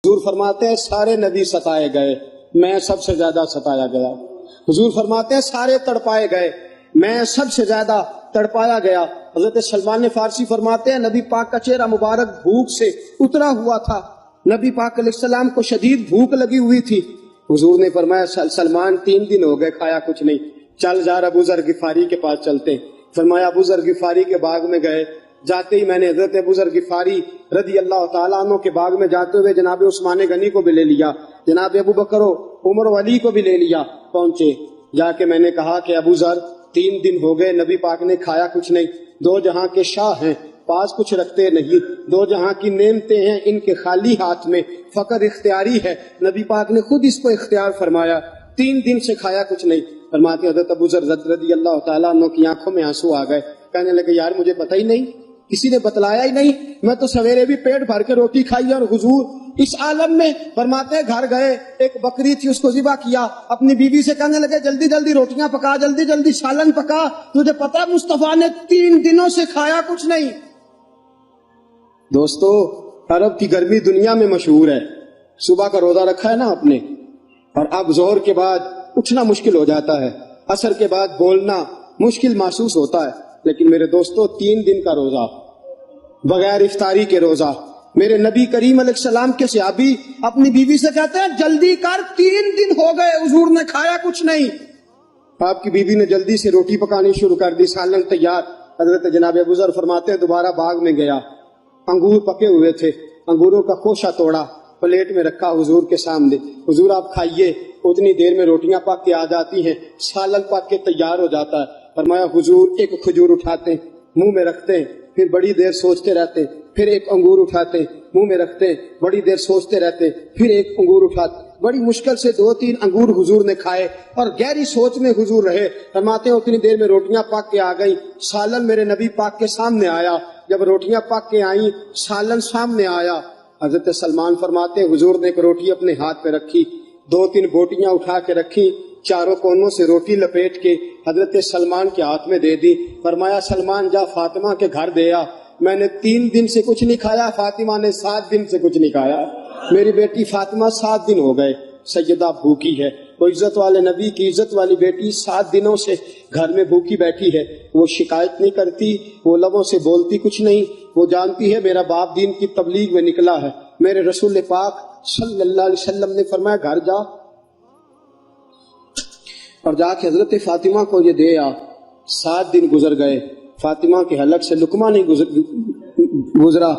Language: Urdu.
حضور فرماتے ہیں سارے نبی ستائے گئے، میں سب سے زیادہ ستایا گیا۔ حضور فرماتے ہیں سارے تڑپائے گئے، میں سب سے زیادہ تڑپایا گیا۔ حضرت سلمان فارسی فرماتے ہیں نبی پاک کا چہرہ مبارک بھوک سے اترا ہوا تھا، نبی پاک علیہ السلام کو شدید بھوک لگی ہوئی تھی۔ حضور نے فرمایا سلمان 3 دن ہو گئے کھایا کچھ نہیں، چل ذرا ابو ذر غفاری کے پاس چلتے۔ فرمایا ابو ذر غفاری کے باغ میں گئے، جاتے ہی میں نے حضرت ابو ذر غفاری رضی اللہ تعالیٰ عنہ کے باغ میں جاتے ہوئے جناب عثمان غنی کو بھی لے لیا، جناب ابو بکر و عمر و علی کو بھی لے لیا۔ پہنچے، جا کے میں نے کہا کہ ابو ذر 3 دن ہو گئے نبی پاک نے کھایا کچھ نہیں، 2 جہاں کے شاہ ہیں، پاس کچھ رکھتے نہیں، 2 جہاں کی نعمتیں ہیں، ان کے خالی ہاتھ میں فقر اختیاری ہے، نبی پاک نے خود اس کو اختیار فرمایا، 3 دن سے کھایا کچھ نہیں۔ فرماتے حضرت ابو ذر رضی اللہ تعالیٰ عنہ کی آنکھوں میں آنسو آ گئے، کہنے لگے یار مجھے پتہ ہی نہیں، کسی نے بتلایا ہی نہیں، میں تو سویرے بھی پیٹ بھر کے روٹی کھائی اور حضور اس عالم میں۔ فرماتے ہیں گھر گئے، ایک بکری تھی اس کو ذبح کیا، اپنی بیوی سے کہنے لگے جلدی جلدی روٹیاں پکا، جلدی جلدی سالن پکا، تجھے پتا مصطفیٰ نے 3 دنوں سے کھایا کچھ نہیں۔ دوستو عرب کی گرمی دنیا میں مشہور ہے، صبح کا روزہ رکھا ہے نا آپ نے، اور اب ظہر کے بعد اٹھنا مشکل ہو جاتا ہے، عصر کے بعد بولنا مشکل محسوس ہوتا ہے، لیکن میرے دوستو 3 دن کا روزہ بغیر افطاری کے روزہ، میرے نبی کریم علیہ السلام کے صحابی اپنی بیوی سے کہتے ہیں جلدی کر 3 دن ہو گئے حضور نے کھایا کچھ نہیں۔ آپ کی بیوی نے جلدی سے روٹی پکانی شروع کر دی، سالن تیار۔ حضرت جناب ابو ذر فرماتے ہیں دوبارہ باغ میں گیا، انگور پکے ہوئے تھے، انگوروں کا خوشہ توڑا، پلیٹ میں رکھا حضور کے سامنے، حضور آپ کھائیے۔ اتنی دیر میں روٹیاں پک کے آ جاتی ہیں، سالن پک کے تیار ہو جاتا ہے۔ فرمایا حضور ایک کھجور اٹھاتے منہ میں رکھتے ہیں، پھر بڑی دیر سوچتے رہتے، پھر ایک انگور اٹھاتے منہ میں رکھتے ہیں، بڑی دیر سوچتے رہتے، پھر ایک انگور اٹھاتے۔ بڑی مشکل سے 2-3 انگور حضور نے کھائے اور گہری سوچ میں حضور رہے۔ فرماتے ہیں اتنی دیر میں روٹیاں پک کے آ گئیں، سالن میرے نبی پاک کے سامنے آیا۔ جب روٹیاں پک کے آئیں، سالن سامنے آیا، حضرت سلمان فرماتے ہیں حضور نے ایک روٹی اپنے ہاتھ پہ رکھی، 2-3 بوٹیاں اٹھا کے رکھی، چاروں کونوں سے روٹی لپیٹ کے حضرت سلمان کے ہاتھ میں دے دی۔ فرمایا سلمان جا فاطمہ کے گھر دے آ، میں نے 3 دن سے کچھ نہیں کھایا، فاطمہ نے 7 دن سے کچھ نہیں کھایا، میری بیٹی فاطمہ 7 دن ہو گئے سیدہ بھوکی ہے۔ وہ عزت والے نبی کی عزت والی بیٹی 7 دنوں سے گھر میں بھوکی بیٹھی ہے، وہ شکایت نہیں کرتی، وہ لبوں سے بولتی کچھ نہیں، وہ جانتی ہے میرا باپ دین کی تبلیغ میں نکلا ہے۔ میرے رسول پاک صلی اللہ علیہ وسلم نے فرمایا گھر جا اور جا کے حضرت فاطمہ کو یہ دے آ۔ 7 دن گزر گئے، فاطمہ کے حلق سے لقمہ نہیں گزرا۔